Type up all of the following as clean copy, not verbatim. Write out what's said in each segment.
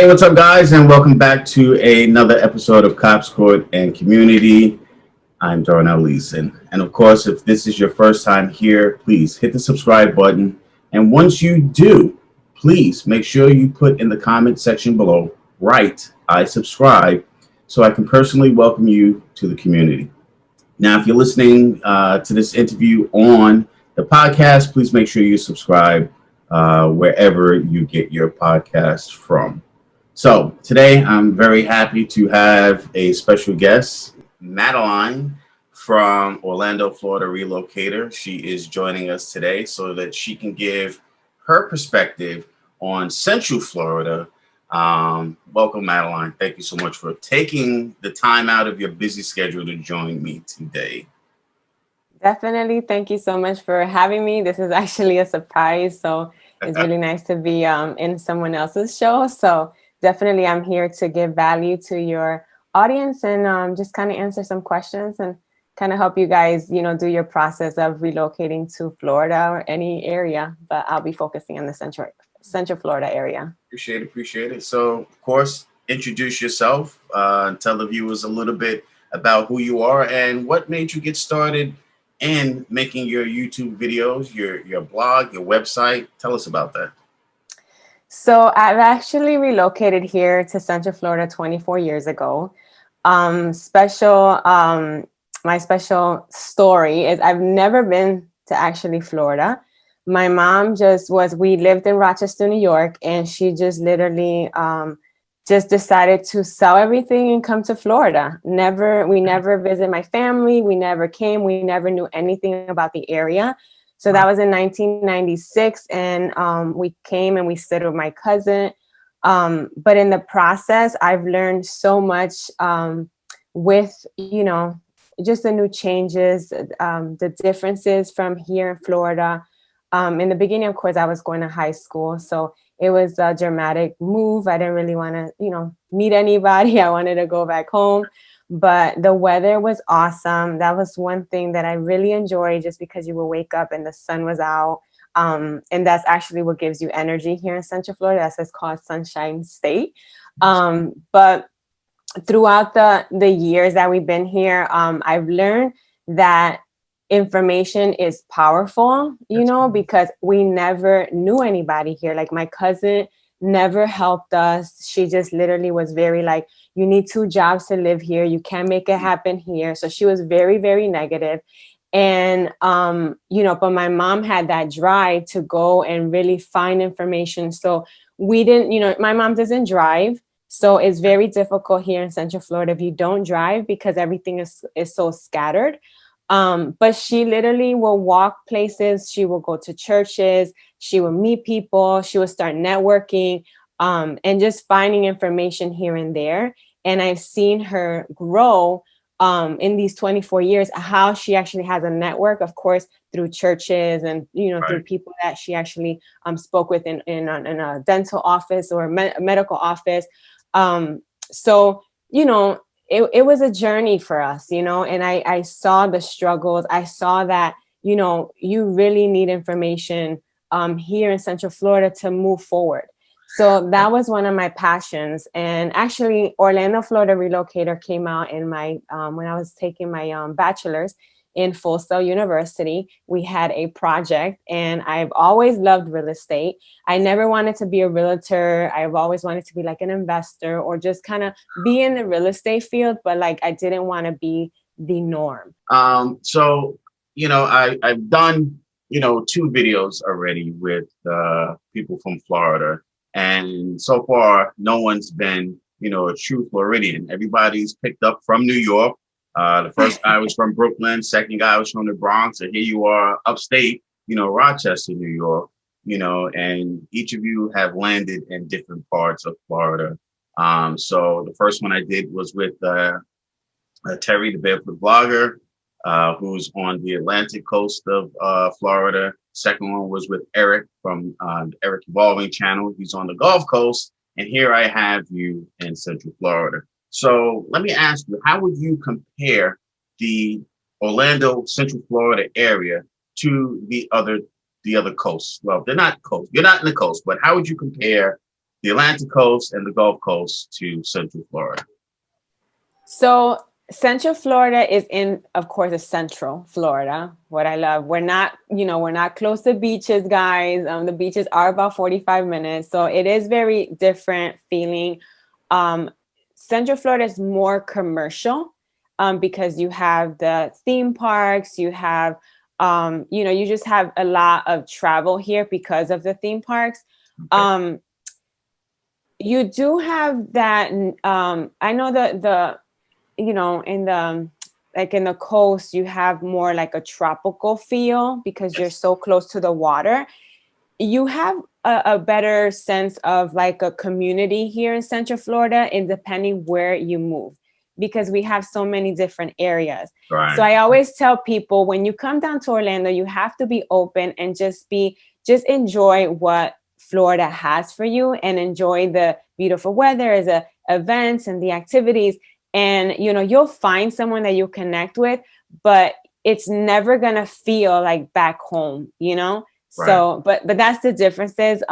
Hey, what's up, guys, and welcome back to another episode of Cops Court and Community. I'm Darnell Leeson, and of course, if this is your first time here, please hit the subscribe button. And once you do, please make sure you put in the comment section below, write, I subscribe, so I can personally welcome you to the community. Now, if you're listening to this interview on the podcast, please make sure you subscribe wherever you get your podcast from. So today I'm very happy to have a special guest, Madeline from Orlando, Florida Relocator. She is joining us today so that she can give her perspective on Central Florida. Welcome, Madeline. Thank you so much for taking the time out of your busy schedule to join me today. Definitely. Thank you so much for having me. This is actually a surprise. So it's really nice to be in someone else's show. So definitely I'm here to give value to your audience and just kind of answer some questions and kind of help you guys, do your process of relocating to Florida or any area. But I'll be focusing on the Central Florida area. Appreciate it. So, of course, introduce yourself, tell the viewers a little bit about who you are and what made you get started in making your YouTube videos, your blog, your website. Tell us about that. So I've actually relocated here to Central Florida 24 years ago. My special story is I've never been to actually Florida. My mom we lived in Rochester, New York, and she just literally just decided to sell everything and come to Florida. We never visit my family. We never came. We never knew anything about the area. So that was in 1996, and we came and we stayed with my cousin. But in the process, I've learned so much with, just the new changes, the differences from here in Florida. In the beginning, of course, I was going to high school, so it was a dramatic move. I didn't really want to, meet anybody. I wanted to go back home. But the weather was awesome. That was one thing that I really enjoyed, just because you will wake up and the sun was out. And that's actually what gives you energy here in Central Florida. That's what's called Sunshine State. But throughout the years that we've been here, I've learned that information is powerful, because we never knew anybody here. Like my cousin never helped us. She just literally was very like, you need 2 jobs to live here. You can't make it happen here. So she was very, very negative. And, but my mom had that drive to go and really find information. So we didn't, my mom doesn't drive. So it's very difficult here in Central Florida if you don't drive, because everything is so scattered. But she literally will walk places. She will go to churches. She will meet people. She will start networking, and just finding information here and there. And I've seen her grow in these 24 years, how she actually has a network, of course, through churches and, through people that she actually spoke with in a dental office or medical office. So, it was a journey for us, and I saw the struggles. I saw that, you really need information here in Central Florida to move forward. So that was one of my passions. And actually, Orlando, Florida Relocator came out in my when I was taking my bachelor's in Full Sail University. We had a project, and I've always loved real estate. I never wanted to be a realtor. I've always wanted to be like an investor or just kind of be in the real estate field, but like I didn't want to be the norm. So, I've done, 2 videos already with people from Florida. And so far, no one's been, a true Floridian. Everybody's picked up from New York. The first guy was from Brooklyn. Second guy was from the Bronx. And here you are upstate, Rochester, New York, and each of you have landed in different parts of Florida. So the first one I did was with Terry, the barefoot blogger, who's on the Atlantic coast of Florida. Second one was with Eric from the Eric Evolving channel. He's on the Gulf Coast. And here I have you in Central Florida. So let me ask you, how would you compare the Orlando, Central Florida area to the other coasts? Well, they're not coast. You're not in the coast, but how would you compare the Atlantic coast and the Gulf Coast to Central Florida? So Central Florida is in, of course, a Central Florida. What I love, we're not close to beaches, guys. The beaches are about 45 minutes, so it is very different feeling. Central Florida is more commercial because you have the theme parks, you have, you just have a lot of travel here because of the theme parks. Okay. You do have that. I know in the like in the coast, you have more like a tropical feel because you're Yes. so close to the water. You have a better sense of like a community here in Central Florida, and depending where you move, because we have so many different areas. So Right. I always tell people, when you come down to Orlando, you have to be open and just enjoy what Florida has for you, and enjoy the beautiful weather, the events and the activities. And you'll find someone that you connect with, but it's never gonna feel like back home, Right. so, but that's the differences.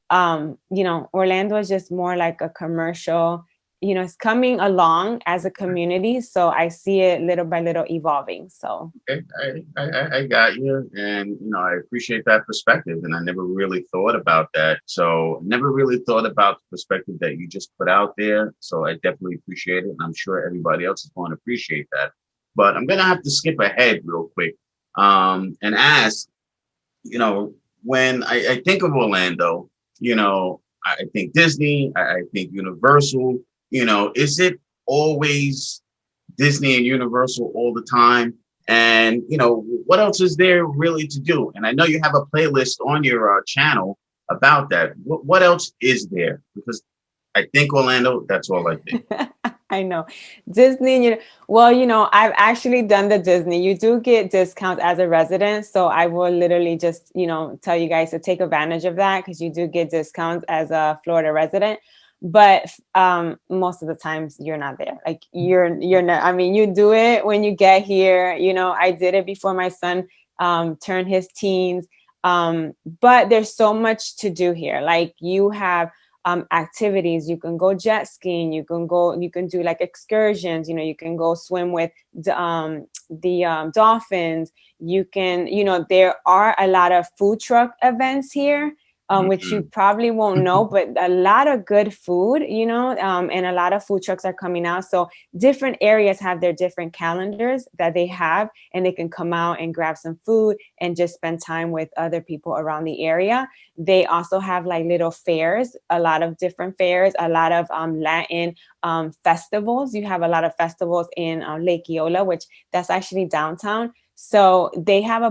Orlando is just more like a commercial, it's coming along as a community. So I see it little by little evolving. So Okay, I got you, and I appreciate that perspective, and I never really thought about that. So never really thought about the perspective that you just put out there. So I definitely appreciate it, and I'm sure everybody else is going to appreciate that. But I'm gonna have to skip ahead real quick, and ask, when I think of Orlando, I think Disney, I think Universal. Is it always Disney and Universal all the time? And what else is there really to do? And I know you have a playlist on your channel about that. What else is there? Because I think Orlando. That's all I think. I know Disney. I've actually done the Disney. You do get discounts as a resident, so I will literally just tell you guys to take advantage of that, because you do get discounts as a Florida resident. But most of the times you're not there. Like you're not. I mean, you do it when you get here. I did it before my son turned his teens. But there's so much to do here. Like you have activities. You can go jet skiing. You can do like excursions. You can go swim with the dolphins. You can, there are a lot of food truck events here, which you probably won't know, but a lot of good food, and a lot of food trucks are coming out. So different areas have their different calendars that they have, and they can come out and grab some food and just spend time with other people around the area. They also have like little fairs, a lot of different fairs, a lot of Latin festivals. You have a lot of festivals in Lake Eola, which that's actually downtown. So they have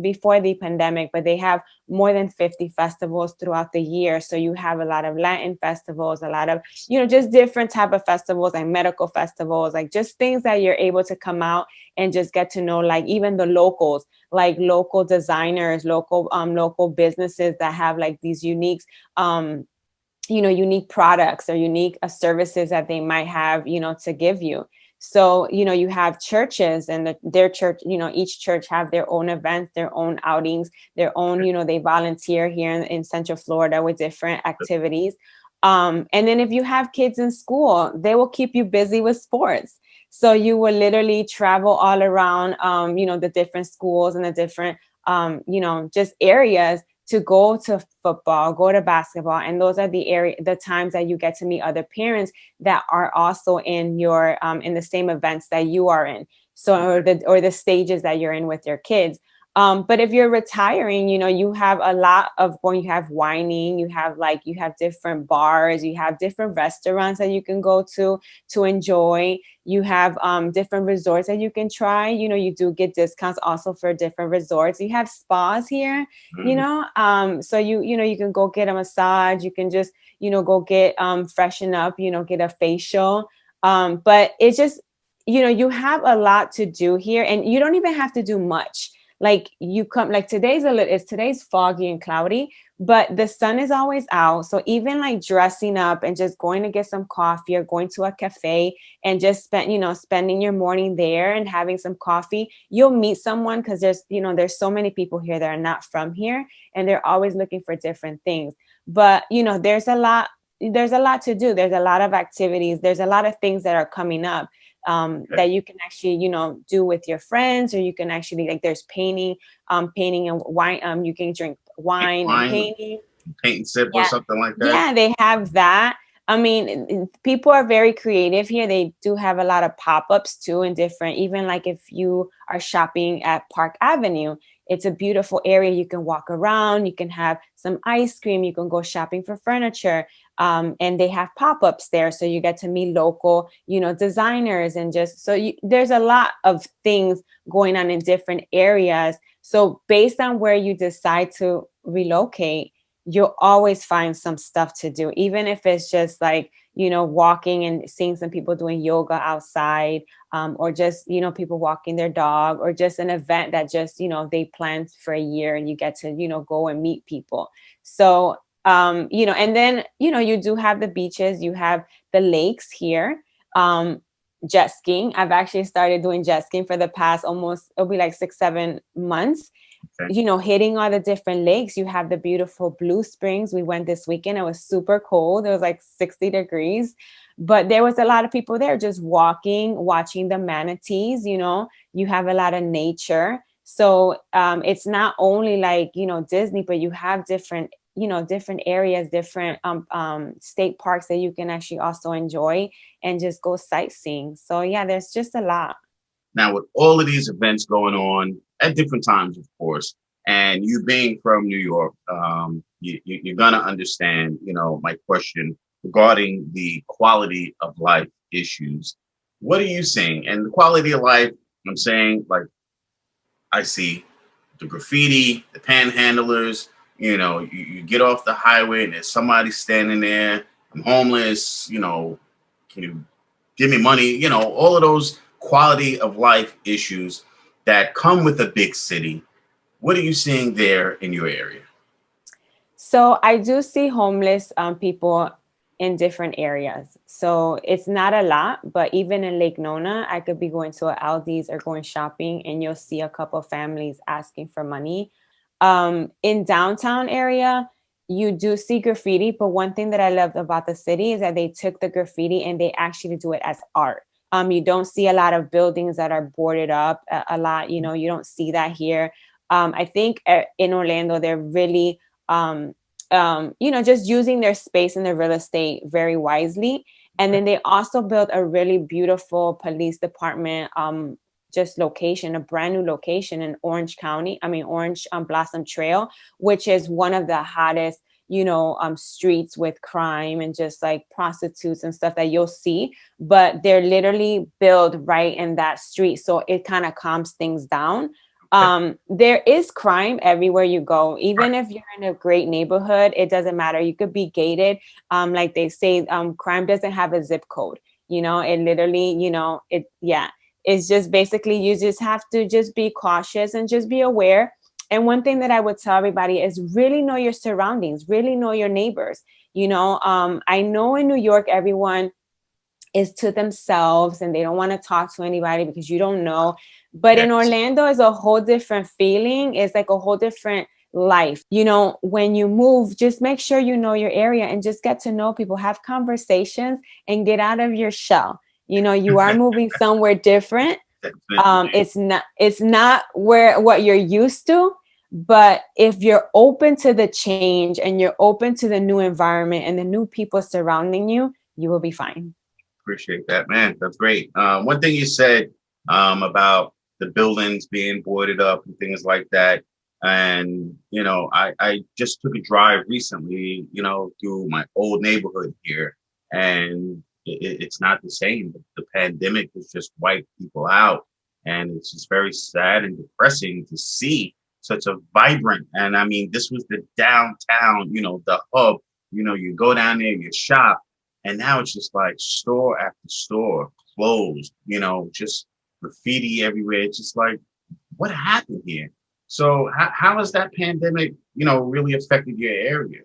before the pandemic, but they have more than 50 festivals throughout the year. So you have a lot of Latin festivals, a lot of, just different type of festivals, like medical festivals, like just things that you're able to come out and just get to know, like even the locals, like local designers, local businesses that have like these unique unique products or unique services that they might have, to give you. So, you have churches, and their church, each church have their own events, their own outings, their own, they volunteer here in Central Florida with different activities. And then if you have kids in school, they will keep you busy with sports. So you will literally travel all around, the different schools and the different, just areas to go to football, go to basketball. And those are the times that you get to meet other parents that are also in your, in the same events that you are in. So, or the stages that you're in with your kids. But if you're retiring, you have a lot of you have whining, you have different bars, you have different restaurants that you can go to enjoy. You have different resorts that you can try. You do get discounts also for different resorts. You have spas here, so you can go get a massage. You can just, go get freshen up, get a facial. But it's just, you have a lot to do here, and you don't even have to do much. Like you come, like today's foggy and cloudy, but the sun is always out. So even like dressing up and just going to get some coffee or going to a cafe and just spending your morning there and having some coffee, you'll meet someone, because there's so many people here that are not from here, and they're always looking for different things. But there's a lot to do. There's a lot of activities. There's a lot of things that are coming up that you can actually, do with your friends, or you can actually, like, there's painting and wine. You can drink wine and Wine, painting. paint and sip or Yeah. something like that. Yeah, they have that. I mean, people are very creative here. They do have a lot of pop-ups too, and different, even like if you are shopping at Park Avenue, it's a beautiful area. You can walk around, you can have some ice cream, you can go shopping for furniture. And they have pop-ups there. So you get to meet local, designers, and just so there's a lot of things going on in different areas. So based on where you decide to relocate, you'll always find some stuff to do, even if it's just like, walking and seeing some people doing yoga outside, or just, people walking their dog, or just an event that just, they planned for a year, and you get to, go and meet people. So, and then, you do have the beaches, you have the lakes here. Jet skiing. I've actually started doing jet skiing for the past it'll be like 6-7 months. Okay. Hitting all the different lakes. You have the beautiful Blue Springs. We went this weekend. It was super cold. It was like 60 degrees, but there was a lot of people there just walking, watching the manatees. You have a lot of nature. So it's not only like, Disney, but you have different, different areas, different state parks that you can actually also enjoy and just go sightseeing. So yeah, there's just a lot. Now, with all of these events going on at different times, of course, and you being from New York, you're gonna understand, my question regarding the quality of life issues. What are you seeing? And the quality of life, I'm saying, like, I see the graffiti, the panhandlers. You get off the highway and there's somebody standing there. I'm homeless. Can you give me money? All of those quality of life issues that come with a big city. What are you seeing there in your area? So I do see homeless people in different areas. So it's not a lot, but even in Lake Nona, I could be going to a Aldi's or going shopping, and you'll see a couple of families asking for money. In downtown area, you do see graffiti, but one thing that I loved about the city is that they took the graffiti and they actually do it as art. You don't see a lot of buildings that are boarded up a lot. You don't see that here. I think in Orlando, they're really, just using their space and their real estate very wisely. And then they also built a really beautiful police department, just location, a brand new location in Orange County. I mean, Orange Blossom Trail, which is one of the hottest, streets with crime and just like prostitutes and stuff that you'll see. But they're literally built right in that street. So it kind of calms things down. There is crime everywhere you go. Even if you're in a great neighborhood, it doesn't matter. You could be gated. Like they say, crime doesn't have a zip code. It literally, it's just basically you just have to just be cautious and just be aware. And one thing that I would tell everybody is really know your surroundings, really know your neighbors. I know in New York, everyone is to themselves and they don't want to talk to anybody because you don't know. But in Orlando is a whole different feeling. It's like a whole different life. When you move, just make sure you know your area and just get to know people, have conversations and get out of your shell. You are moving somewhere different. It's not what you're used to, but if you're open to the change and you're open to the new environment and the new people surrounding you, you will be fine. Appreciate that, man. That's great. One thing you said about the buildings being boarded up and things like that. And, I just took a drive recently, through my old neighborhood here. And it's not the same. The pandemic has just wiped people out. And it's just very sad and depressing to see such a vibrant. And I mean, this was the downtown, the hub. You go down there, you shop. And now it's just like store after store closed, just graffiti everywhere. It's just like, what happened here? So how has that pandemic, really affected your area?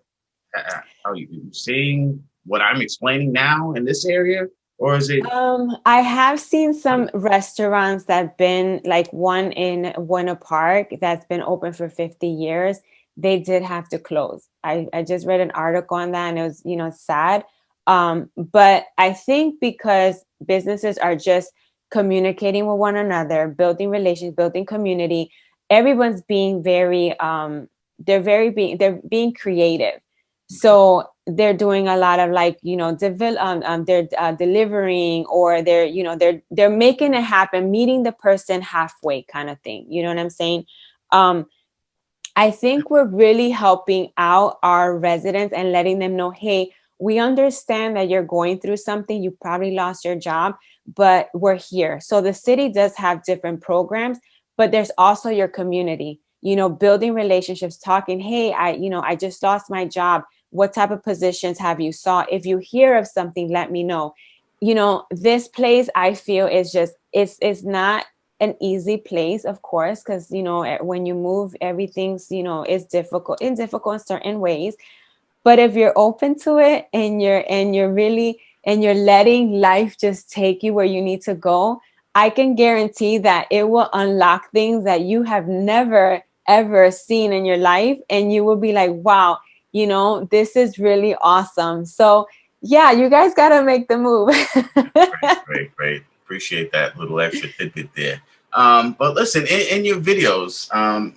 Are you seeing what I'm explaining now in this area? Or is it? I have seen some restaurants that been like one in Buena Park that's been open for 50 years. they did have to close. I just read an article on that, and it was, sad. But I think because businesses are just communicating with one another, building relations, building community, everyone's being they're being creative. So they're doing a lot of like, they're delivering, or they're making it happen, meeting the person halfway kind of thing. You know what I'm saying? I think we're really helping out our residents and letting them know, hey, we understand that you're going through something. You probably lost your job, but we're here. So the city does have different programs, but there's also your community, building relationships, talking, hey, I just lost my job. What type of positions have you saw? If you hear of something, let me know. This place, I feel, is just, it's not an easy place, of course, because when you move, everything's is difficult in certain ways. But if you're open to it, and you're letting life just take you where you need to go, I can guarantee that it will unlock things that you have never ever seen in your life, and you will be like, wow, this is really awesome. So yeah, you guys got to make the move. Great. Appreciate that little extra tidbit there. But listen, in your videos,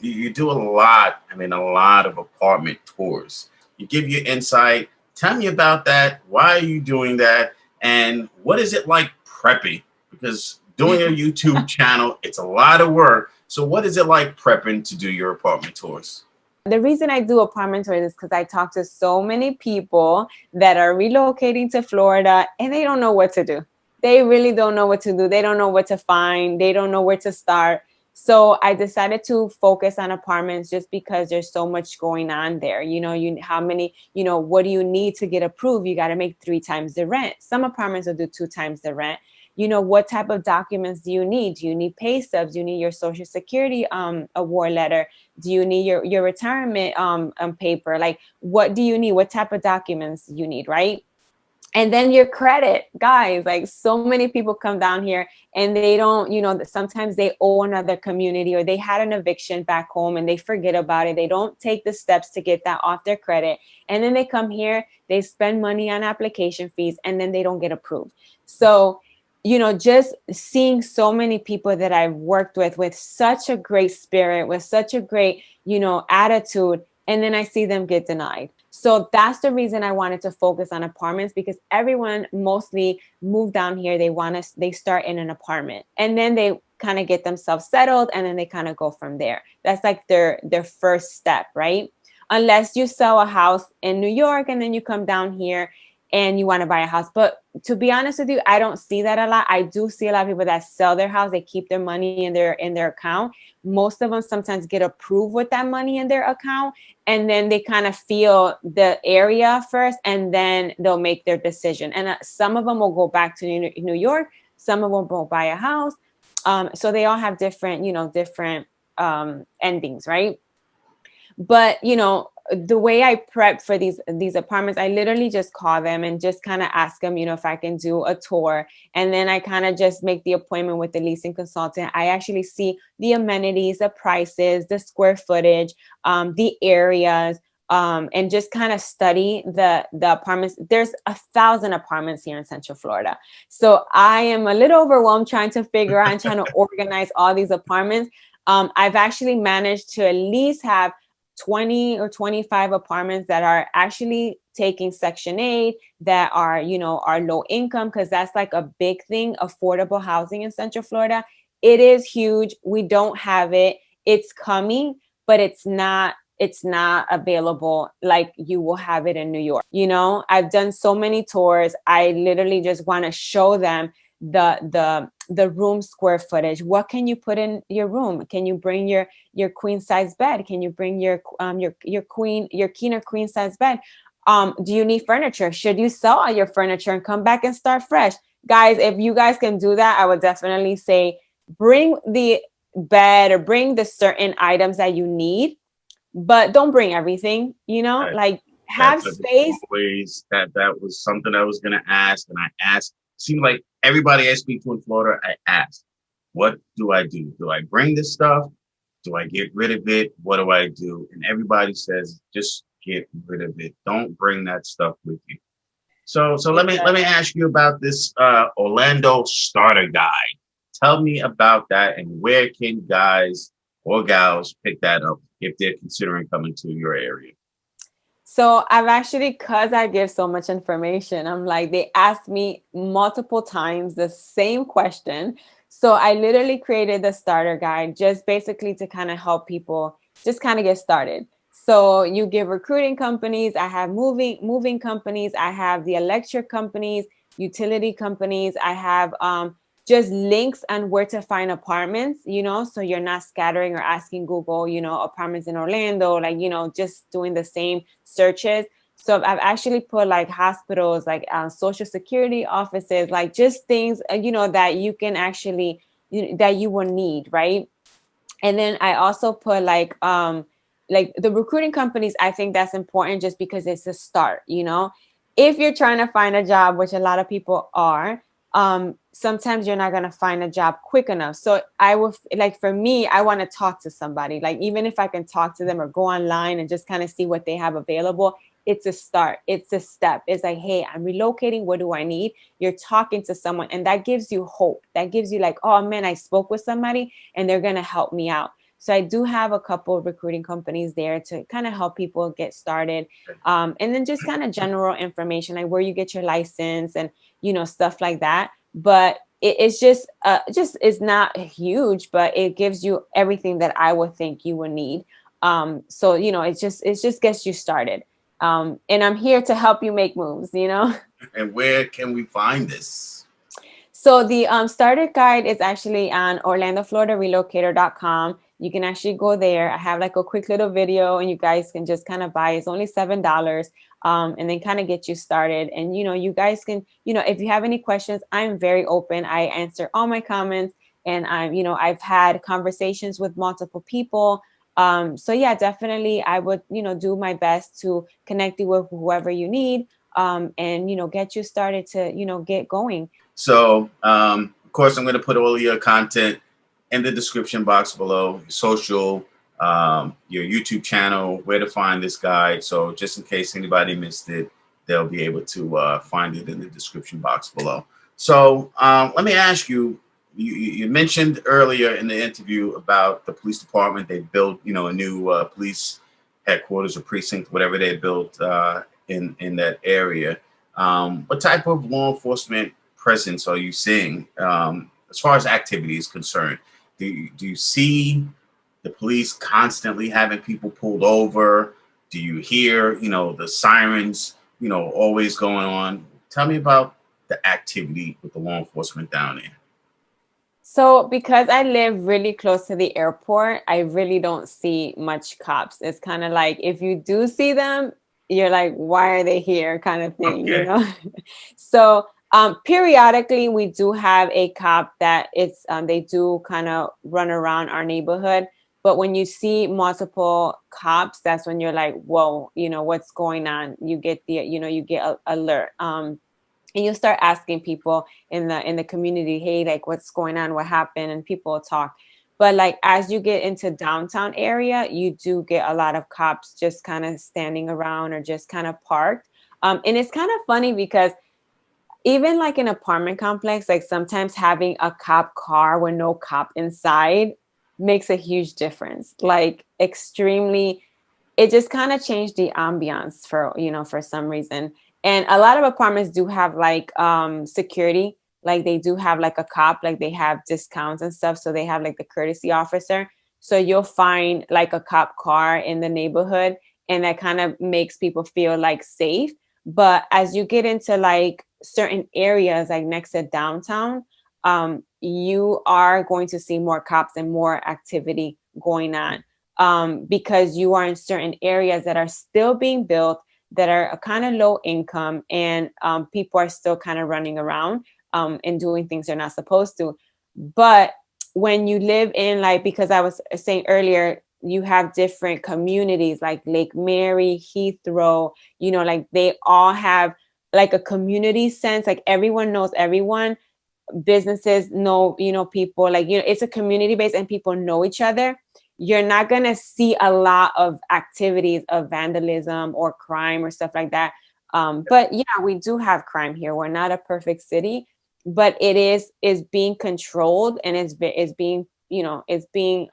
you do a lot. I mean, a lot of apartment tours. You give your insight. Tell me about that. Why are you doing that? And what is it like prepping? Because doing a YouTube channel, it's a lot of work. So what is it like prepping to do your apartment tours? The reason I do apartment tours is because I talk to so many people that are relocating to Florida, and they don't know what to do. They really don't know what to do. They don't know what to find. They don't know where to start. So I decided to focus on apartments just because there's so much going on there. What do you need to get approved? You got to make 3 times the rent. Some apartments will do 2 times the rent. What type of documents do you need? Do you need pay stubs? Do you need your social security award letter? Do you need your retirement paper? Like, what do you need? What type of documents you need, right? And then your credit, guys. Like, so many people come down here and they don't, sometimes they owe another community, or they had an eviction back home and they forget about it. They don't take the steps to get that off their credit. And then they come here, they spend money on application fees, and then they don't get approved. So, just seeing so many people that I've worked with such a great spirit, with such a great, attitude, and then I see them get denied. So that's the reason I wanted to focus on apartments, because everyone mostly moved down here. They start in an apartment, and then they kind of get themselves settled, and then they kind of go from there. That's like their first step, right? Unless you sell a house in New York and then you come down here and you want to buy a house. But to be honest with you, I don't see that a lot. I do see a lot of people that sell their house. They keep their money in their account. Most of them sometimes get approved with that money in their account, and then they kind of feel the area first, and then they'll make their decision. And some of them will go back to New York. Some of them will buy a house. So they all have different endings, right? But the way I prep for these apartments, I literally just call them and just kind of ask them, if I can do a tour. And then I kind of just make the appointment with the leasing consultant. I actually see the amenities, the prices, the square footage, the areas, and just kind of study the apartments. There's 1,000 apartments here in Central Florida. So I am a little overwhelmed trying to figure out and trying to organize all these apartments. I've actually managed to at least have 20 or 25 apartments that are actually taking Section 8, that are, are low income, because that's like a big thing, affordable housing in Central Florida. It is huge. We don't have it. It's coming, but it's not available like you will have it in New York. I've done so many tours. I literally just want to show them the room square footage. What can you put in your room? Can you bring your queen size bed? Can you bring your king or queen size bed? Do you need furniture? Should you sell all your furniture and come back and start fresh? Guys, if you guys can do that, I would definitely say bring the bed or bring the certain items that you need, but don't bring everything, Right. like have space. Always that was something I was gonna ask, and I asked. Seemed like everybody I speak to in Florida, I ask, what do I do? Do I bring this stuff? Do I get rid of it? What do I do? And everybody says, just get rid of it. Don't bring that stuff with you. So let me ask you about this Orlando starter guide. Tell me about that, and where can guys or gals pick that up if they're considering coming to your area? So I've actually, because I give so much information, I'm like, they asked me multiple times the same question. So I literally created the starter guide just basically to kind of help people just kind of get started. So you give recruiting companies, I have moving companies, I have the electric companies, utility companies, I have just links on where to find apartments, so you're not scattering or asking Google, apartments in Orlando, like, just doing the same searches. So I've actually put like hospitals, like social security offices, like just things, that you can actually, that you will need, right? And then I also put like the recruiting companies. I think that's important just because it's a start, if you're trying to find a job, which a lot of people are, sometimes you're not going to find a job quick enough. So I will, like, for me, I want to talk to somebody, like, even if I can talk to them or go online and just kind of see what they have available. It's a start. It's a step. It's like, hey, I'm relocating. What do I need? You're talking to someone, and that gives you hope. That gives you like, oh man, I spoke with somebody and they're going to help me out. So I do have a couple of recruiting companies there to kind of help people get started. And then just kind of general information, like where you get your license and, stuff like that. But it's just it's not huge, but it gives you everything that I would think you would need. So, it just gets you started. And I'm here to help you make moves. And where can we find this? So the starter guide is actually on Orlando, Florida, relocator.com. You can actually go there. I have like a quick little video and you guys can just kind of buy. It's only $7, and then kind of get you started. And, you guys can, if you have any questions, I'm very open. I answer all my comments, and I've had conversations with multiple people. So yeah, definitely I would, do my best to connect you with whoever you need, and, get you started to, get going. So, of course, I'm going to put all your content in the description box below, social, your YouTube channel, where to find this guide. So just in case anybody missed it, they'll be able to find it in the description box below. So let me ask you, you mentioned earlier in the interview about the police department. They built, a new police headquarters or precinct, whatever they built in that area. What type of law enforcement presence are you seeing as far as activity is concerned? Do you see the police constantly having people pulled over? Do you hear, the sirens, always going on? Tell me about the activity with the law enforcement down there. So because I live really close to the airport, I really don't see much cops. It's kind of like if you do see them, you're like, why are they here, kind of thing. Okay. So periodically we do have a cop that it's they do kind of run around our neighborhood. But when you see multiple cops, that's when you're like, whoa, what's going on? You get you get alert. And you start asking people in the community, hey, like what's going on, what happened, and people will talk. But like as you get into downtown area, you do get a lot of cops just kind of standing around or just kind of parked. And it's kind of funny because even like an apartment complex, like sometimes having a cop car with no cop inside makes a huge difference. Like extremely, it just kind of changed the ambiance for some reason. And a lot of apartments do have like security, like they do have like a cop, like they have discounts and stuff, so they have like the courtesy officer. So you'll find like a cop car in the neighborhood, and that kind of makes people feel like safe. But as you get into like certain areas like next to downtown, you are going to see more cops and more activity going on, because you are in certain areas that are still being built, that are kind of low income, and people are still kind of running around and doing things they're not supposed to. But when you live in, like, because I was saying earlier, you have different communities like Lake Mary, Heathrow, like they all have like a community sense, like everyone knows everyone. Businesses know, people, like, it's a community base and people know each other. you're not going to see a lot of activities of vandalism or crime or stuff like that. But yeah, we do have crime here. We're not a perfect city, but it is being controlled, and it's being, it's being,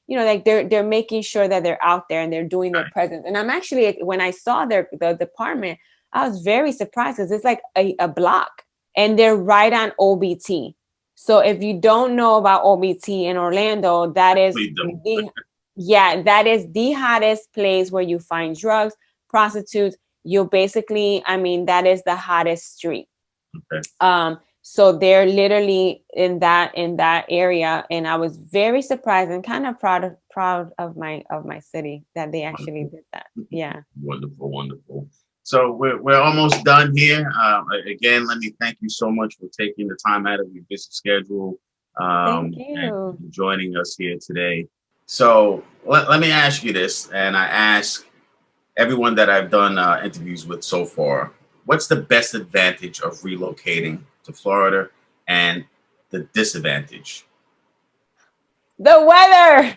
like they're making sure that they're out there and they're doing their presence. And I'm actually, when I saw the department, I was very surprised because it's like a block, and they're right on OBT. So if you don't know about OBT in Orlando, that is that is the hottest place where you find drugs, prostitutes. You basically, I mean, that is the hottest street. Okay. So they're literally in that area, and I was very surprised and kind of proud of my city that they actually did that. Yeah. Wonderful, wonderful. So we're almost done here. Again, let me thank you so much for taking the time out of your busy schedule Thank you. and joining us here today. So let me ask you this, and I ask everyone that I've done interviews with so far, what's the best advantage of relocating to Florida and the disadvantage? The weather.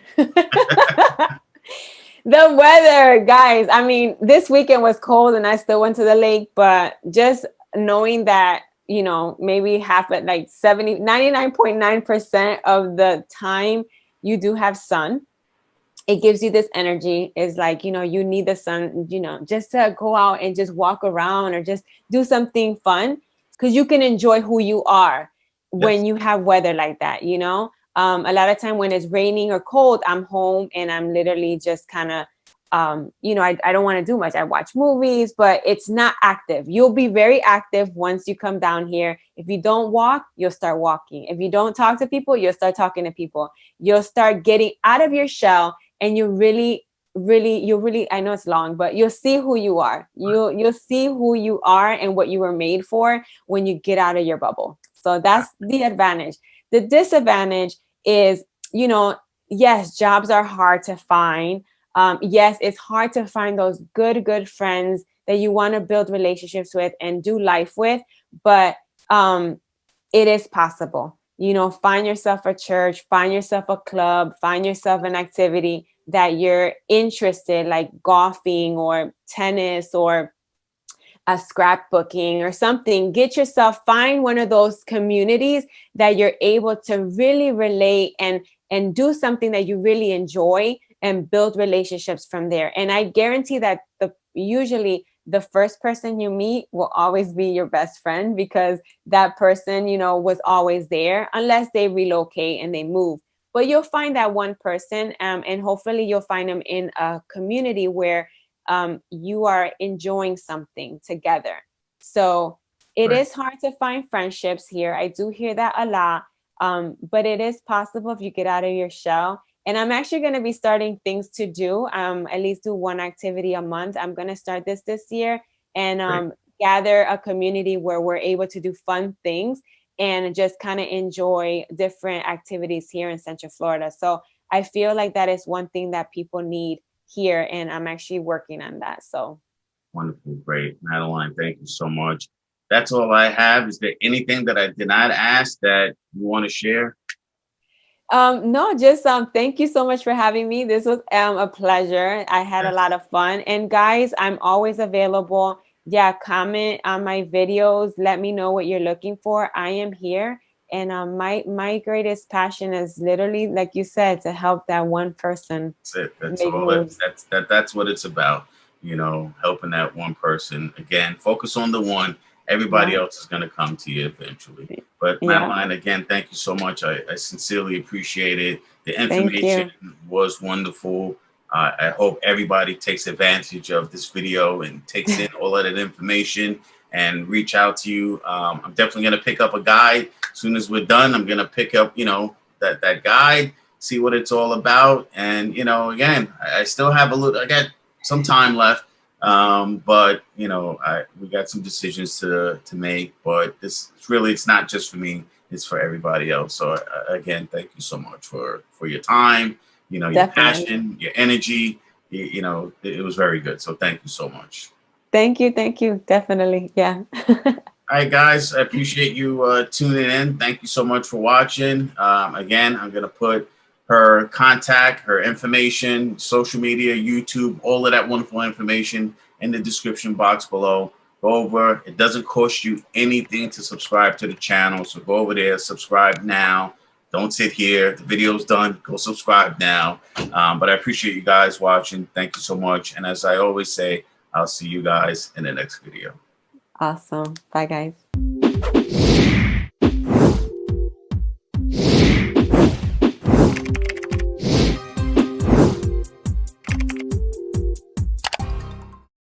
The weather, guys. I mean, this weekend was cold and I still went to the lake, but just knowing that, maybe half, but like 99.9% of the time you do have sun. It gives you this energy. It's like, you need the sun, just to go out and just walk around or just do something fun, because you can enjoy who you are when you have weather like that. A lot of time when it's raining or cold, I'm home and I'm literally just kind of, I don't want to do much. I watch movies, but it's not active. You'll be very active once you come down here. If you don't walk, you'll start walking. If you don't talk to people, you'll start talking to people. You'll start getting out of your shell, and you really, I know it's long, but you'll see who you are. You'll see who you are and what you were made for when you get out of your bubble. So that's the advantage. The disadvantage is, yes, jobs are hard to find. Yes, it's hard to find those good friends that you want to build relationships with and do life with, but it is possible. Find yourself a church, find yourself a club, find yourself an activity that you're interested, like golfing or tennis or a scrapbooking or something. Find one of those communities that you're able to really relate and do something that you really enjoy and build relationships from there. And I guarantee that usually the first person you meet will always be your best friend, because that person, was always there, unless they relocate and they move. But you'll find that one person, and hopefully you'll find them in a community where you are enjoying something together. So it is hard to find friendships here. I do hear that a lot, but it is possible if you get out of your shell. And I'm actually going to be starting things to do, at least do one activity a month. I'm going to start this year and gather a community where we're able to do fun things and just kind of enjoy different activities here in Central Florida. So I feel like that is one thing that people need here, and I'm actually working on that. So wonderful. Great. Madeline, thank you so much. That's all I have. Is there anything that I did not ask that you want to share? No, just thank you so much for having me. This was a pleasure. I had a lot of fun. And guys, I'm always available. Yeah, comment on my videos. Let me know what you're looking for. I am here. And my greatest passion is literally, like you said, to help that one person. That's it. That's all. That's what it's about. Helping that one person. Again, focus on the one. Everybody else is going to come to you eventually. But Madeline, again, thank you so much. I sincerely appreciate it. The information was wonderful. I hope everybody takes advantage of this video and takes in all of that information and reach out to you. I'm definitely going to pick up a guide. As soon as we're done, I'm going to pick up, that guide, see what it's all about. And, again, I still have I got some time left. But we got some decisions to make, but it's not just for me, it's for everybody else. So again, thank you so much for your time, your passion, your energy, it was very good. So thank you so much. Thank you. Definitely. Yeah. All right, guys, I appreciate you tuning in. Thank you so much for watching. Again, I'm going to put her contact, her information, social media, YouTube, all of that wonderful information in the description box below. Go over. It doesn't cost you anything to subscribe to the channel. So go over there, subscribe now. Don't sit here. The video's done. Go subscribe now. But I appreciate you guys watching. Thank you so much. And as I always say, I'll see you guys in the next video. Awesome. Bye, guys.